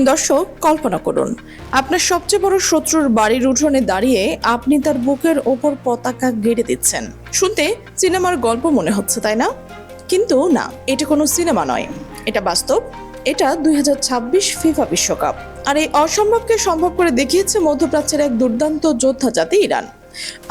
দর্শক, কল্পনা করুন আপনার সবচেয়ে বড় শত্রুর বাড়ির উঠোনে দাঁড়িয়ে আপনি তার বুকের ওপর পতাকা গেড়ে দিচ্ছেন। শুনতে সিনেমার গল্প মনে হচ্ছে, তাই না? কিন্তু না, এটা কোনো সিনেমা নয়, এটা বাস্তব। এটা 2026 ফিফা বিশ্বকাপ। আর এই অসম্ভবকে সম্ভব করে দেখিয়েছে মধ্যপ্রাচ্যের এক দুর্দান্ত যোদ্ধা জাতি ইরান।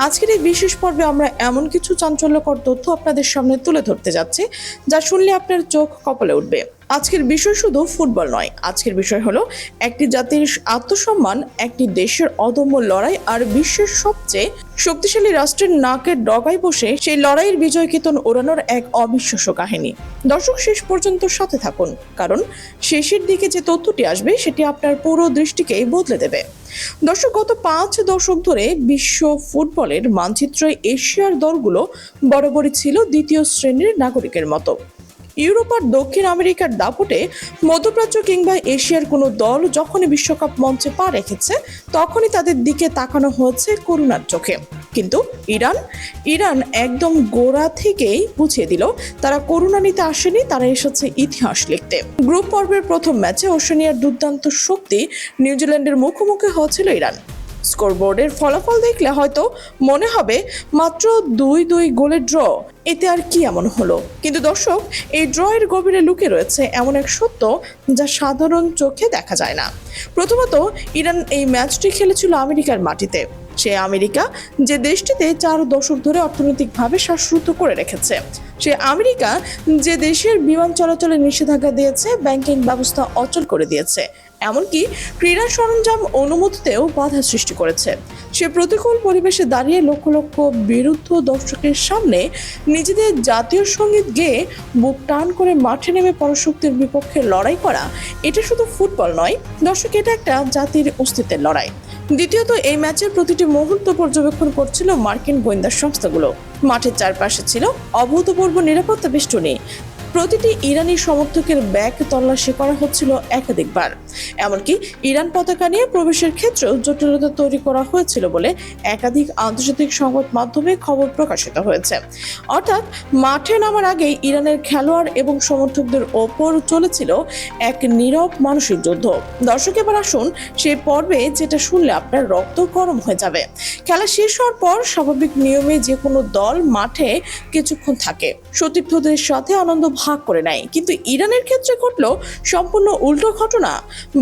আজকের এই বিশেষ পর্বে আমরা এমন কিছু চাঞ্চল্যকর তথ্য আপনাদের সামনে তুলে ধরতে যাচ্ছি যা শুনলে আপনার চোখ কপালে উঠবে। আজকের বিষয় শুধু ফুটবল নয়, আজকের বিষয় হলো একটি জাতির আত্মসম্মান, একটি দেশের অদম্য লড়াই আর বিশ্বের সবচেয়ে শক্তিশালী রাষ্ট্রের নাকের ডগায় বসে সেই লড়াইয়ের বিজয় কেতন ওড়ানোর এক অবিশ্বাস্য কাহিনী। দর্শক, শেষ পর্যন্ত সাথে থাকুন, কারণ শেষের দিকে যে তথ্যটি আসবে সেটি আপনার পুরো দৃষ্টিকেই বদলে দেবে। দর্শক, গত 5 দশক ধরে বিশ্ব ফুটবলের মানচিত্রে এশিয়ার দলগুলো বরাবরই ছিল দ্বিতীয় শ্রেণীর নাগরিকের মতো। ইউরোপ আর দক্ষিণ আমেরিকার দাপটে মধ্যপ্রাচ্য কিংবা এশিয়ার কোনো দল যখনই বিশ্বকাপ মঞ্চে পা রেখেছে তখনই তাদের দিকে তাকানো হয়েছে করুণার চোখে। কিন্তু ইরান একদম গোড়া থেকেই বুঝিয়ে দিল তারা করুণা নিতে আসেনি, তারা এসেছে ইতিহাস লিখতে। গ্রুপ পর্বের প্রথম ম্যাচে ওশেনিয়ার দুর্দান্ত শক্তি নিউজিল্যান্ডের মুখোমুখি হয়েছিল ইরান। স্কোরবোর্ডের ফলাফল দেখলে হয়তো মনে হবে মাত্র 2-2 গোলের ড্র, এতে আর কি এমন হলো। কিন্তু দর্শক, এই ড্রয়ের গভীরে লুকিয়ে রয়েছে এমন এক সত্য যা সাধারণ চোখে দেখা যায় না। প্রথমত, ইরান এই ম্যাচটি খেলেছিল আমেরিকার মাটিতে। সে আমেরিকা যে দেশটিতে 4 দশক ধরে অর্থনৈতিকভাবে শ্বাসরুদ্ধ করে রেখেছে, সে আমেরিকা যে দেশের বিমান চলাচলে নিষেধাজ্ঞা দিয়েছে, ব্যাংকিং ব্যবস্থা অচল করে দিয়েছে, এমনকি ক্রীড়া সরঞ্জাম অনুমতিতেও বাধা সৃষ্টি করেছে। সে প্রতিকূল পরিবেশে দাঁড়িয়ে লক্ষ লক্ষ বিরুদ্ধ দর্শকের সামনে নিজেদের জাতীয় সঙ্গীত গেয়ে বুক টান করে মাঠে নেমে পরাশক্তির বিপক্ষে লড়াই করা, এটা শুধু ফুটবল নয় দর্শক, এটা একটা জাতির অস্তিত্বের লড়াই। দ্বিতীয়ত, এই ম্যাচের প্রতিটি মুহূর্ত পর্যবেক্ষণ করছিল মার্কিন গোয়েন্দা সংস্থাগুলো। মাঠের চারপাশে ছিল অভূতপূর্ব নিরাপত্তা বেষ্টনী। প্রতিটি ইরানি সমর্থকের ব্যাগ তল্লাশি করা হচ্ছিল একাধিকবার। এমনকি ইরান পতাকা নিয়ে প্রবেশের ক্ষেত্রেও জটিলতা তৈরি করা হয়েছিল বলে একাধিক আন্তর্জাতিক সংবাদ মাধ্যমে খবর প্রকাশিত হয়েছে। অর্থাৎ মাঠে নামার আগেই ইরানের খেলোয়াড় এবং সমর্থকদের ওপর চলেছিল এক নীরব মানসিক যুদ্ধ। দর্শক, এবার আসুন সেই পর্বে যেটা শুনলে আপনার রক্ত গরম হয়ে যাবে। খেলা শেষ হওয়ার পর স্বাভাবিক নিয়মে যে কোনো দল মাঠে কিছুক্ষণ থাকে, সতীর্থদের সাথে আনন্দ ভাগ করে নেয়। কিন্তু ইরানের ক্ষেত্রে ঘটলো সম্পূর্ণ উল্টো ঘটনা।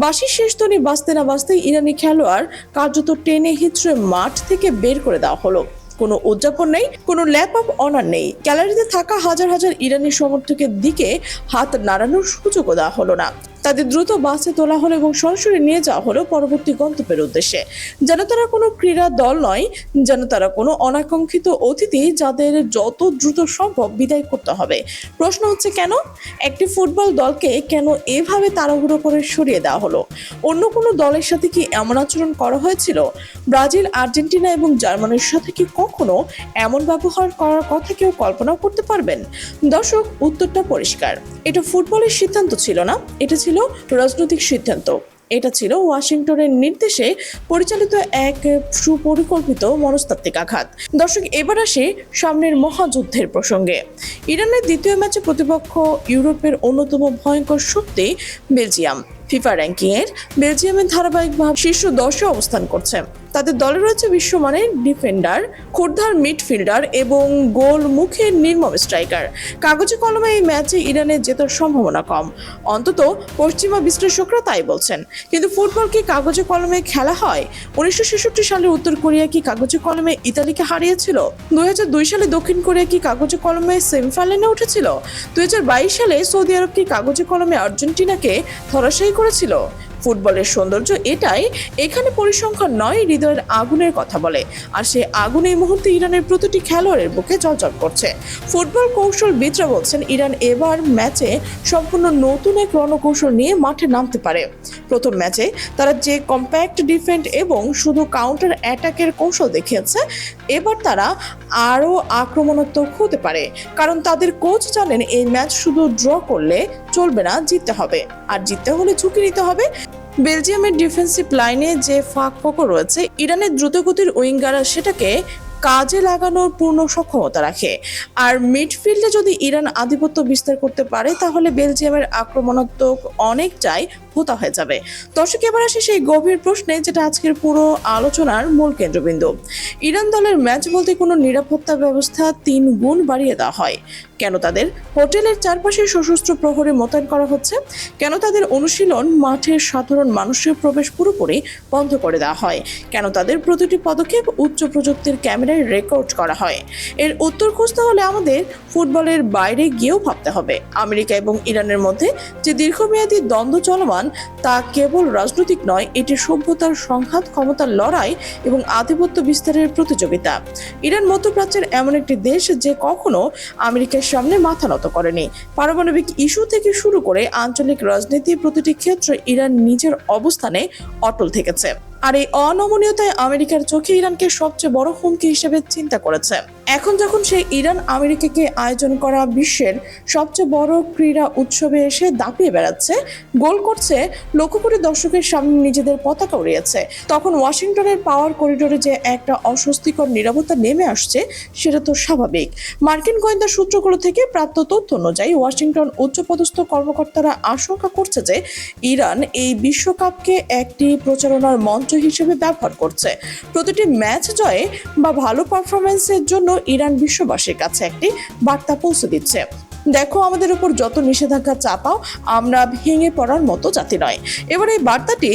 বাঁশির শেষ ধ্বনি বাজতে না বাজতেই ইরানি খেলোয়াড় কার্যত টেনে হিঁচড়ে মাঠ থেকে বের করে দেওয়া হলো। কোনো উদযাপন নেই, কোনো ল্যাপ আপ অনার নেই। গ্যালারিতে থাকা হাজার হাজার ইরানি সমর্থকের দিকে হাত নাড়ানোর সুযোগও দেওয়া হলো না। তাদের দ্রুত বাসে তোলা হলো এবং সরাসরি নিয়ে যাওয়া হলো পরবর্তী গন্তব্যের উদ্দেশ্যে। যেন তারা কোনো ক্রীড়া দল নয়, যেন তারা কোনো অনাকাঙ্ক্ষিত অতিথি যাদের যত দ্রুত সম্ভব বিদায় করতে হবে। প্রশ্ন হচ্ছে, কেন একটি ফুটবল দলকে কেন এভাবে তাড়াহুড়ো করে সরিয়ে দেওয়া হলো? অন্য কোনো দলের সাথে কি এমন আচরণ করা হয়েছিল? ব্রাজিল, আর্জেন্টিনা এবং জার্মানির সাথে কি কখনো এমন ব্যবহার করার কথা কেউ কল্পনাও করতে পারবেন? দর্শক, উত্তরটা পরিষ্কার। এটা ফুটবলের সিদ্ধান্ত ছিল না, এটা ছিল রাজনৈতিক সিদ্ধান্ত। এটা ছিল ওয়াশিংটনের নির্দেশে পরিচালিত এক সুপরিকল্পিত মনস্তাত্ত্বিক আঘাত। দর্শক, এবার আসে সামনের মহাযুদ্ধের প্রসঙ্গে। ইরানের দ্বিতীয় ম্যাচে প্রতিপক্ষ ইউরোপের অন্যতম ভয়ঙ্কর শক্তি বেলজিয়াম। ফিফা র্যাঙ্কিংয়ের বেলজিয়ামের ধারাবাহিকভাবে শীর্ষ 10-এ অবস্থান করছে। তাদের দলে রয়েছে বিশ্বমানের ডিফেন্ডার, ক্ষুরধার মিডফিল্ডার এবং গোল মুখের নির্মম স্ট্রাইকার। কাগজে কলমে এই ম্যাচে ইরানের জেতার সম্ভাবনা কম, অন্তত পশ্চিমা বিশ্লেষকরা তাই বলছেন। কিন্তু ফুটবল কি কাগজে কলমে খেলা হয়? 1966 সালে উত্তর কোরিয়া কি কাগজে কলমে ইতালিকে হারিয়েছিল? 2002 সালে দক্ষিণ কোরিয়া কি কাগজে কলমে সেমিফাইনালে উঠেছিল? 2022 সালে সৌদি আরব কি কাগজে কলমে আর্জেন্টিনাকে ধরাশায়ী করেছিল? ফুটবলের সৌন্দর্য এটাই, এখানে পরিসংখ্যান নয়, হৃদয়ের আগুনের কথা বলে। আর সে আগুন এই মুহূর্তে ইরানের প্রতিটি খেলোয়াড়ের বুকে জ্বলজ্বল করছে। ফুটবল কৌশলবিদরা বলছেন ইরান এবার ম্যাচে সম্পূর্ণ নতুন এক রণকৌশল নিয়ে মাঠে নামতে পারে। প্রথম ম্যাচে তারা যে কম্প্যাক্ট ডিফেন্ড এবং শুধু কাউন্টার অ্যাটাকের কৌশল দেখিয়েছে, এবার তারা আরও আক্রমণাত্মক হতে পারে। কারণ তাদের কোচ জানেন এই ম্যাচ শুধু ড্র করলে চলবে না, জিততে হবে। আর জিততে হলে ঝুঁকি নিতে হবে। বেলজিয়ামের ডিফেন্সিভ লাইনে যে ফাঁক ফোকর রয়েছে, ইরানের দ্রুতগতির উইঙ্গাররা সেটাকে কাজে লাগানোর পূর্ণ সক্ষমতা রাখে। আর মিডফিল্ডে যদি ইরান আধিপত্য বিস্তার করতে পারে তাহলে বেলজিয়ামের আক্রমণাত্মক অনেকটাই ভোঁতা হয়ে যাবে। দর্শক, এবার আসে সেই গভীর প্রশ্নে, যেটা আজকের পুরো আলোচনার মূল কেন্দ্রবিন্দু। ইরান দলের ম্যাচ বলতে কোনো নিরাপত্তা ব্যবস্থা 3 গুণ বাড়িয়ে দেওয়া হয়। কেন তাদের হোটেলের চারপাশে সশস্ত্র প্রহরী মোতায়েন করা হচ্ছে? কেন তাদের অনুশীলন মাঠের সাধারণ মানুষের প্রবেশ পুরোপুরি বন্ধ করে দেওয়া হয়? কেন তাদের প্রতিটি পদক্ষেপ উচ্চ প্রযুক্তির ক্যামেরায় রেকর্ড করা হয়? এর উত্তর খুঁজতে হলে আমাদের ফুটবলের বাইরে গিয়েও ভাবতে হবে। আমেরিকা এবং ইরানের মধ্যে যে দীর্ঘমেয়াদী দ্বন্দ্ব চলমান, তা কেবল রাজনৈতিক নয়, এটি সভ্যতার সংঘাত, ক্ষমতার লড়াই এবং আধিপত্য বিস্তারের প্রতিযোগিতা। ইরান মধ্যপ্রাচ্যের এমন একটি দেশ যে কখনো আমেরিকার সামনে মাথা নত করেনি। পারমাণবিক ইস্যু থেকে শুরু করে আঞ্চলিক রাজনীতির প্রতিটি ক্ষেত্রে ইরান নিজের অবস্থানে অটল থেকেছে। আর এই অনমনীয়তায় আমেরিকার চোখে ইরানকে সবচেয়ে বড় হুমকি হিসেবে চিন্তা করেছে। এখন যখন সেই ইরান আমেরিকাকে আয়োজন করা বিশ্বের সবচেয়ে বড় ক্রীড়া উৎসবে এসে দাপিয়ে বেড়াচ্ছে, গোল করছে, লক্ষ কোটি দর্শকের সামনে নিজেদের পতাকা উড়িয়েছে, তখন ওয়াশিংটনের পাওয়ার করিডোরে যে একটা অস্বস্তিকর নীরবতা নেমে আসছে, সেটা তো স্বাভাবিক। মার্কিন গোয়েন্দা সূত্রগুলো থেকে প্রাপ্ত তথ্য অনুযায়ী ওয়াশিংটন উচ্চপদস্থ কর্মকর্তারা আশঙ্কা করছে যে ইরান এই বিশ্বকাপকে একটি প্রচারণার মঞ্চ হিসেবে ব্যবহার করছে। প্রতিটি ম্যাচ জয়ে বা ভালো পারফরমেন্সের জন্য ইরান বিশ্ববাসীর কাছে একটি বার্তা পৌঁছে দিচ্ছে, দেখো, আমাদের উপর যত নিষেধাজ্ঞা চাপাও, আমরা ভেঙে পড়ার মতো জাতি নয়। এবার এই বার্তাটি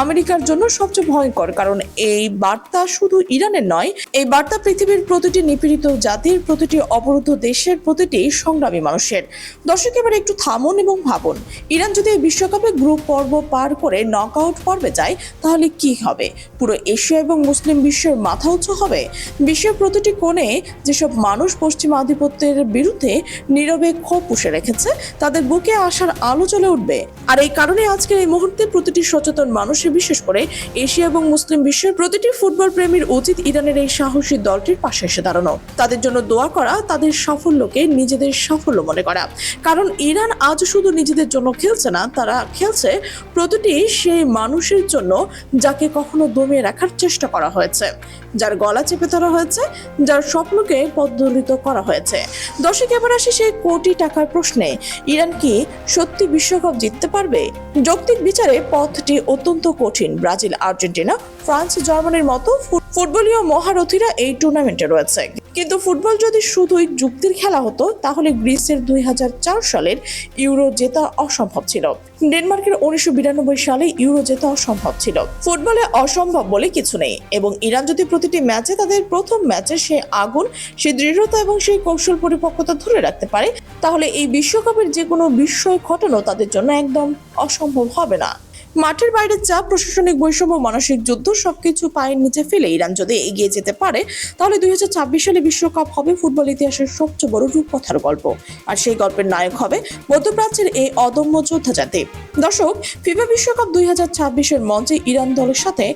আমেরিকার জন্য সবচেয়ে ভয়ঙ্কর, কারণ এই বার্তা শুধু ইরানের নয়, এই বার্তা পৃথিবীর প্রতিটি নিপীড়িত জাতির, প্রতিটি অবরুদ্ধ দেশের, প্রতিটি সংগ্রামী মানুষের। দর্শক, এবার একটু থামুন এবং ভাবুন, ইরান যদি এই বিশ্বকাপে গ্রুপ পর্ব পার করে নকআউট পর্বে যায়, তাহলে কি হবে? পুরো এশিয়া এবং মুসলিম বিশ্বের মাথা উঁচু হবে। বিশ্বের প্রতিটি কোণে যেসব মানুষ পশ্চিমা আধিপত্যের বিরুদ্ধে নীরবে ক্ষোভ পুষে রেখেছে, তাদের বুকে আশার আলো জ্বলে উঠবে। আর এই কারণে আজকের এই মুহূর্তে প্রতিটি সচেতন মানুষের, বিশেষ করে এশিয়া এবং মুসলিম বিশ্বের প্রতিটি ফুটবল প্রেমীর উচিত ইরানের এই সাহসী দলটির পাশে এসে দাঁড়ানো, তাদের জন্য দোয়া করা, তাদের সাফল্যকে নিজেদের সাফল্য মনে করা। কারণ ইরান আজ শুধু নিজেদের জন্য খেলছে না, তারা খেলছে প্রতিটি সেই মানুষের জন্য যাকে কখনো দমিয়ে রাখার চেষ্টা করা হয়েছে, যার গলা চেপে ধরা হয়েছে, যার স্বপ্নকে পদদলিত করা হয়েছে। দর্শক, এবার আসি সেই কোটি টাকার প্রশ্নে। ইরান কি সত্যি বিশ্বকাপ জিততে পারবে? যৌক্তিক বিচারে পথটি অত্যন্ত কঠিন। ব্রাজিল, আর্জেন্টিনা, ফ্রান্স, জার্মানির মতো ফুটবলীয় মহারথীরা এই টুর্নামেন্টে রয়েছে। কিন্তু ফুটবল যদি শুধুই যুক্তির খেলা হতো, তাহলে গ্রিসের 2004 সালের ইউরো জেতা অসম্ভব ছিল। ডেনমার্কের 1992 সালে ইউরো জেতা অসম্ভব ছিল। ফুটবলে অসম্ভব বলে কিছু নেই। এবং ইরান যদি প্রতিটি ম্যাচে তাদের প্রথম ম্যাচে সেই আগুন, সেই দৃঢ়তা এবং সেই কৌশল পরিপক্কতা ধরে রাখতে পারে, তাহলে এই বিশ্বকাপের যে কোনো বিস্ময় ঘটানো তাদের জন্য একদম অসম্ভব হবে না। মাঠের বাইরে চাপ, প্রশাসনিক বৈষম্য, মানসিক যুদ্ধ সবকিছু পায়ের নিচে ফেলে ইরান যদি এগিয়ে যেতে পারে, তাহলে 2026 সালে বিশ্বকাপ হবে ফুটবল ইতিহাসের সবচেয়ে বড় রূপকথার গল্প। আর সেই গল্পের নায়ক হবে মধ্যপ্রাচ্যের এই অদম্য যোদ্ধা জাতি। দর্শক, ফিফা বিশ্বকাপ 2026-এর মঞ্চে ইরান দলের সাথে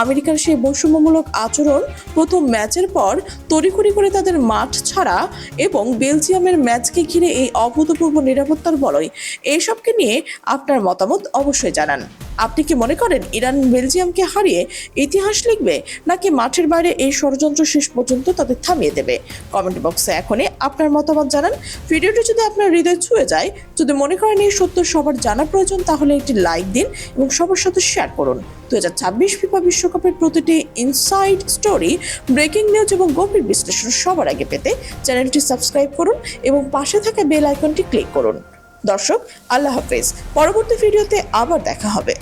আমেরিকার সেই বৈষম্যমূলক আচরণ, প্রথম ম্যাচের পর তড়িঘড়ি করে তাদের মাঠ ছাড়া এবং বেলজিয়ামের ম্যাচকে ঘিরে এই অভূতপূর্ব নিরাপত্তার বলয়, এইসবকে নিয়ে আপনার মতামত অবশ্যই জানান। আপনি কি মনে করেন ইরান বেলজিয়ামকে হারিয়ে ইতিহাস লিখবে, নাকি মাঠের বাইরে এই ষড়যন্ত্র শেষ পর্যন্ত তাদের থামিয়ে দেবে? কমেন্ট বক্সে এখনই আপনার মতামত জানান। ভিডিওটি যদি আপনার হৃদয় ছুঁয়ে যায়, যদি মনে করেন এই সত্য সবার জানা প্রয়োজন, তাহলে একটি লাইক দিন এবং সবার সাথে শেয়ার করুন। 2026 ফিফা বিশ্বকাপের প্রতিটি ইনসাইড স্টোরি, ব্রেকিং নিউজ এবং গভীর বিশ্লেষণ সবার আগে পেতে চ্যানেলটি সাবস্ক্রাইব করুন এবং পাশে থাকা বেল আইকনটি ক্লিক করুন। দর্শক, আল্লাহ হাফেজ। পরবর্তী ভিডিওতে আবার দেখা হবে।